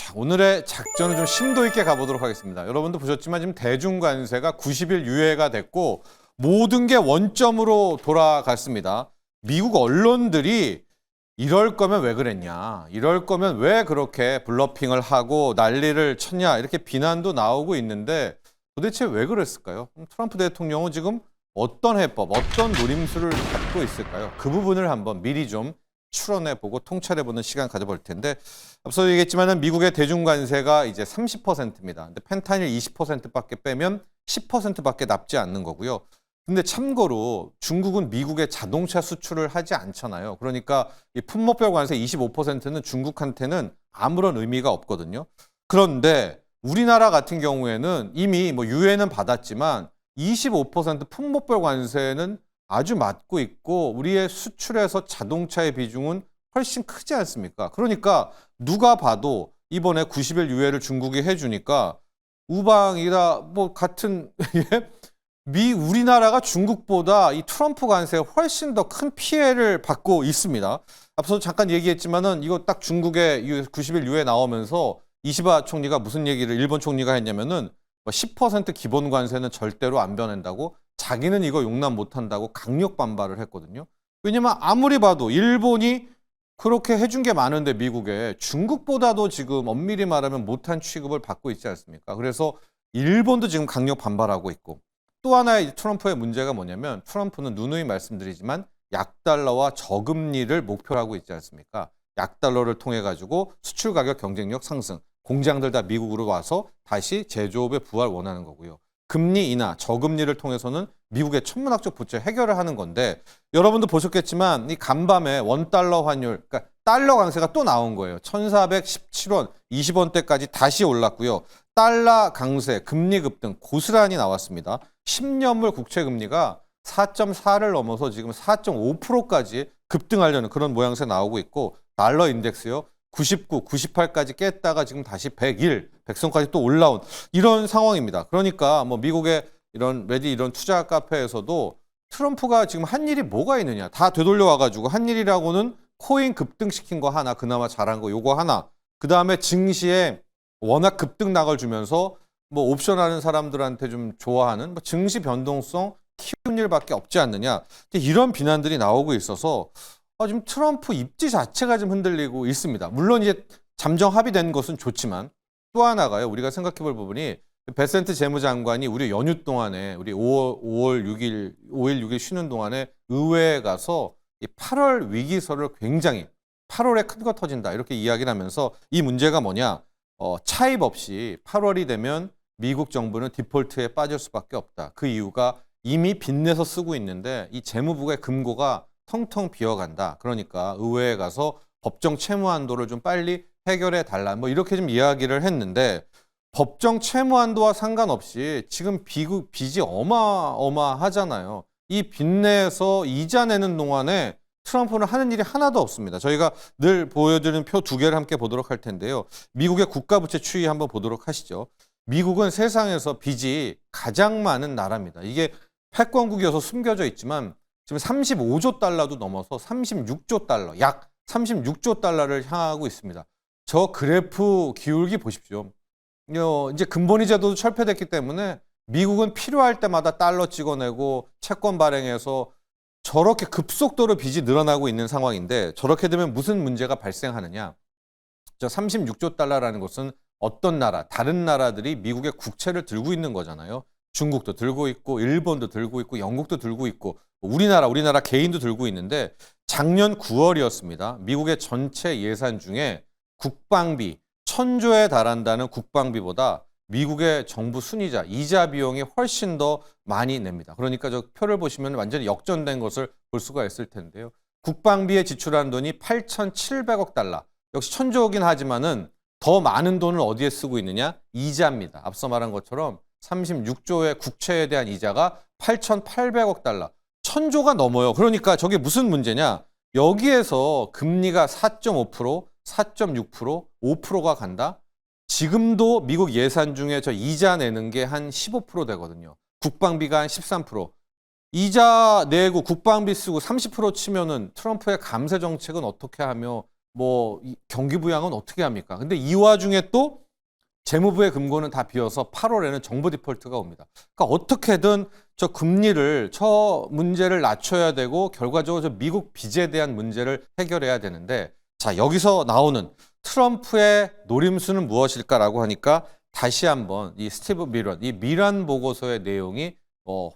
자, 오늘의 작전은 좀 심도 있게 가보도록 하겠습니다. 여러분도 보셨지만 지금 대중 관세가 90일 유예가 됐고 모든 게 원점으로 돌아갔습니다. 미국 언론들이 이럴 거면 왜 그랬냐, 이럴 거면 왜 그렇게 블러핑을 하고 난리를 쳤냐, 이렇게 비난도 나오고 있는데 도대체 왜 그랬을까요? 트럼프 대통령은 지금 어떤 해법, 어떤 노림수를 갖고 있을까요? 그 부분을 한번 미리 좀 추론해보고 통찰해보는 시간 가져볼 텐데, 앞서 얘기했지만 미국의 대중관세가 이제 30%입니다. 근데 펜타닐 20%밖에 빼면 10%밖에 남지 않는 거고요. 근데 참고로 중국은 미국에 자동차 수출을 하지 않잖아요. 그러니까 이 품목별 관세 25%는 중국한테는 아무런 의미가 없거든요. 그런데 우리나라 같은 경우에는 이미 뭐 유예는 받았지만 25% 품목별 관세는 아주 맞고 있고 우리의 수출에서 자동차의 비중은 훨씬 크지 않습니까? 그러니까 누가 봐도 이번에 90일 유예를 중국이 해주니까 우방이다 뭐 같은 우리나라가 중국보다 이 트럼프 관세에 훨씬 더 큰 피해를 받고 있습니다. 앞서 잠깐 얘기했지만은 이거 딱 중국의 90일 유예 나오면서 이시바 총리가 무슨 얘기를 일본 총리가 했냐면은 10% 기본 관세는 절대로 안 변한다고, 자기는 이거 용납 못한다고 강력 반발을 했거든요. 왜냐면 아무리 봐도 일본이 그렇게 해준 게 많은데 미국에 중국보다도 지금 엄밀히 말하면 못한 취급을 받고 있지 않습니까? 그래서 일본도 지금 강력 반발하고 있고, 또 하나의 트럼프의 문제가 뭐냐면 트럼프는 누누이 말씀드리지만 약달러와 저금리를 목표로 하고 있지 않습니까? 약달러를 통해 가지고 수출 가격 경쟁력 상승, 공장들 다 미국으로 와서 다시 제조업에 부활 원하는 거고요. 금리 인하, 저금리를 통해서는 미국의 천문학적 부채 해결을 하는 건데, 여러분도 보셨겠지만 이 간밤에 원달러 환율, 그러니까 달러 강세가 또 나온 거예요. 1417원, 20원대까지 다시 올랐고요. 달러 강세, 금리 급등 고스란히 나왔습니다. 10년물 국채 금리가 4.4를 넘어서 지금 4.5%까지 급등하려는 그런 모양새 나오고 있고, 달러 인덱스요. 99, 98까지 깼다가 지금 다시 101, 100선까지 또 올라온 이런 상황입니다. 그러니까 뭐 미국의 이런 레디 이런 투자 카페에서도 트럼프가 지금 한 일이 뭐가 있느냐, 다 되돌려 와가지고 한 일이라고는 코인 급등시킨 거 하나, 그나마 잘한 거 요거 하나, 그 다음에 증시에 워낙 급등 낙을 주면서 뭐 옵션 하는 사람들한테 좀 좋아하는 뭐 증시 변동성 키운 일밖에 없지 않느냐, 이런 비난들이 나오고 있어서 지금 트럼프 입지 자체가 좀 흔들리고 있습니다. 물론 이제 잠정 합의된 것은 좋지만 또 하나가요. 우리가 생각해 볼 부분이 베센트 재무장관이 우리 연휴 동안에 우리 5월 6일, 5일 6일 쉬는 동안에 의회에 가서 이 8월 위기설을 굉장히 8월에 큰 거 터진다 이렇게 이야기를 하면서 이 문제가 뭐냐, 차입 없이 8월이 되면 미국 정부는 디폴트에 빠질 수밖에 없다. 그 이유가 이미 빚내서 쓰고 있는데 이 재무부의 금고가 텅텅 비어간다. 그러니까 의회에 가서 법정 채무 한도를 좀 빨리 해결해 달라. 뭐 이렇게 좀 이야기를 했는데, 법정 채무 한도와 상관없이 지금 빚이 어마어마하잖아요. 이 빚내서 이자 내는 동안에 트럼프는 하는 일이 하나도 없습니다. 저희가 늘 보여드리는 표 두 개를 함께 보도록 할 텐데요. 미국의 국가부채 추이 한번 보도록 하시죠. 미국은 세상에서 빚이 가장 많은 나라입니다. 이게 패권국이어서 숨겨져 있지만 지금 35조 달러도 넘어서 36조 달러, 약 36조 달러를 향하고 있습니다. 저 그래프 기울기 보십시오. 이제 근본이 제도도 철폐됐기 때문에 미국은 필요할 때마다 달러 찍어내고 채권 발행해서 저렇게 급속도로 빚이 늘어나고 있는 상황인데, 저렇게 되면 무슨 문제가 발생하느냐. 저 36조 달러라는 것은 어떤 나라, 다른 나라들이 미국의 국채를 들고 있는 거잖아요. 중국도 들고 있고 일본도 들고 있고 영국도 들고 있고 우리나라 개인도 들고 있는데, 작년 9월이었습니다. 미국의 전체 예산 중에 국방비 1000조에 달한다는 국방비보다 미국의 정부 순이자, 이자 비용이 훨씬 더 많이 냅니다. 그러니까 저 표를 보시면 완전히 역전된 것을 볼 수가 있을 텐데요. 국방비에 지출한 돈이 8,700억 달러. 역시 1000조긴 하지만은 더 많은 돈을 어디에 쓰고 있느냐? 이자입니다. 앞서 말한 것처럼 36조의 국채에 대한 이자가 8,800억 달러. 1000조가 넘어요. 그러니까 저게 무슨 문제냐? 여기에서 금리가 4.5%, 4.6%, 5%가 간다? 지금도 미국 예산 중에 저 이자 내는 게 한 15% 되거든요. 국방비가 한 13%. 이자 내고 국방비 쓰고 30% 치면은 트럼프의 감세 정책은 어떻게 하며 뭐 경기 부양은 어떻게 합니까? 근데 이 와중에 또 재무부의 금고는 다 비어서 8월에는 정부 디폴트가 옵니다. 그러니까 어떻게든 저 문제를 낮춰야 되고 결과적으로 저 미국 빚에 대한 문제를 해결해야 되는데, 자, 여기서 나오는 트럼프의 노림수는 무엇일까라고 하니까 다시 한번 이 스티브 밀런, 이 밀란 보고서의 내용이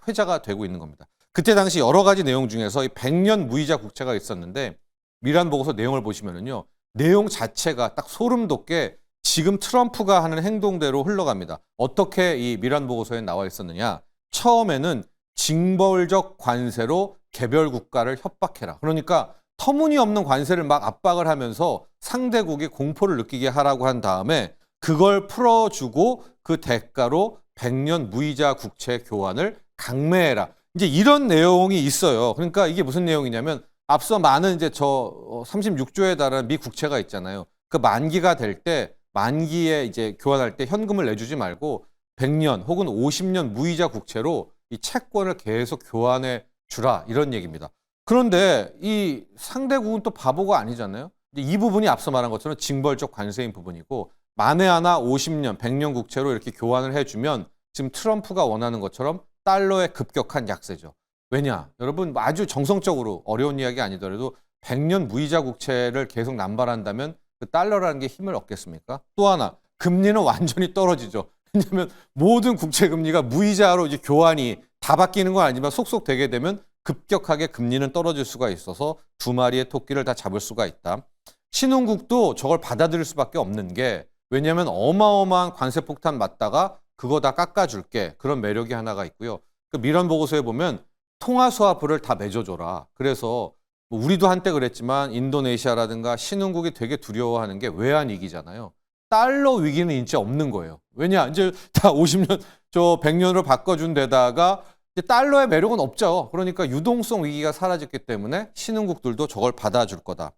회자가 되고 있는 겁니다. 그때 당시 여러 가지 내용 중에서 이 100년 무이자 국채가 있었는데, 밀란 보고서 내용을 보시면은요, 내용 자체가 딱 소름 돋게 지금 트럼프가 하는 행동대로 흘러갑니다. 어떻게 이 밀란 보고서에 나와 있었느냐? 처음에는 징벌적 관세로 개별 국가를 협박해라. 그러니까 터무니없는 관세를 막 압박을 하면서 상대국이 공포를 느끼게 하라고 한 다음에 그걸 풀어주고 그 대가로 100년 무이자 국채 교환을 강매해라. 이제 이런 내용이 있어요. 그러니까 이게 무슨 내용이냐면 앞서 많은 이제 36조에 달하는 미 국채가 있잖아요. 그 만기가 될 때 만기에 이제 교환할 때 현금을 내주지 말고 100년 혹은 50년 무이자 국채로 이 채권을 계속 교환해 주라, 이런 얘기입니다. 그런데 이 상대국은 또 바보가 아니잖아요. 이 부분이 앞서 말한 것처럼 징벌적 관세인 부분이고, 만에 하나 50년, 100년 국채로 이렇게 교환을 해주면 지금 트럼프가 원하는 것처럼 달러의 급격한 약세죠. 왜냐? 여러분, 아주 정성적으로 어려운 이야기 아니더라도 100년 무이자 국채를 계속 남발한다면 그 달러라는 게 힘을 얻겠습니까? 또 하나, 금리는 완전히 떨어지죠. 왜냐하면 모든 국채 금리가 무이자로 이제 교환이 다 바뀌는 건 아니지만 속속 되게 되면 급격하게 금리는 떨어질 수가 있어서 두 마리의 토끼를 다 잡을 수가 있다. 신흥국도 저걸 받아들일 수밖에 없는 게, 왜냐하면 어마어마한 관세 폭탄 맞다가 그거 다 깎아줄게, 그런 매력이 하나가 있고요. 그 밀런 보고서에 보면 통화 스와프를 다 맺어줘라. 그래서 뭐 우리도 한때 그랬지만 인도네시아라든가 신흥국이 되게 두려워하는 게 외환 위기잖아요. 달러 위기는 이제 없는 거예요. 왜냐? 이제 다 50년, 100년으로 바꿔준 데다가 이제 달러의 매력은 없죠. 그러니까 유동성 위기가 사라졌기 때문에 신흥국들도 저걸 받아줄 거다.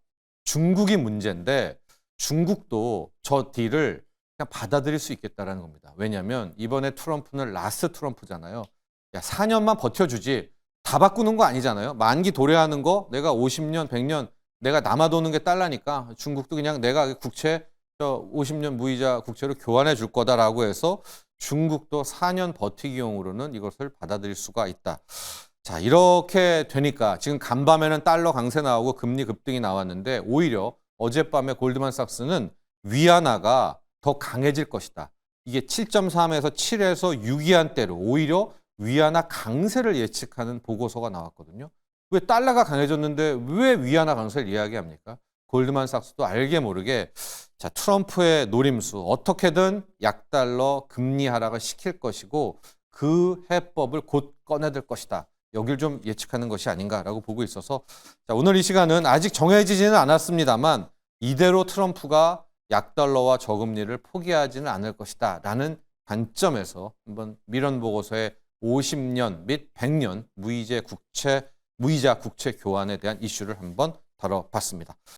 중국이 문제인데 중국도 저 딜을 그냥 받아들일 수 있겠다라는 겁니다. 왜냐하면 이번에 트럼프는 라스트 트럼프잖아요. 야, 4년만 버텨주지. 다 바꾸는 거 아니잖아요. 만기 도래하는 거 내가 50년, 100년 내가 남아도는 게 달러니까 중국도 그냥 내가 국채 50년 무이자 국채로 교환해 줄 거다라고 해서 중국도 4년 버티기용으로는 이것을 받아들일 수가 있다. 자, 이렇게 되니까 지금 간밤에는 달러 강세 나오고 금리 급등이 나왔는데 오히려 어젯밤에 골드만삭스는 위안화가 더 강해질 것이다. 이게 7.3에서 7에서 6위안대로 오히려 위안화 강세를 예측하는 보고서가 나왔거든요. 왜 달러가 강해졌는데 왜 위안화 강세를 이야기합니까? 골드만삭스도 알게 모르게 자, 트럼프의 노림수, 어떻게든 약달러 금리 하락을 시킬 것이고 그 해법을 곧 꺼내들 것이다. 여길 좀 예측하는 것이 아닌가라고 보고 있어서, 자, 오늘 이 시간은 아직 정해지지는 않았습니다만 이대로 트럼프가 약달러와 저금리를 포기하지는 않을 것이다 라는 관점에서 한번 밀런 보고서의 50년 및 100년 무이자 국채 교환에 대한 이슈를 한번 다뤄봤습니다.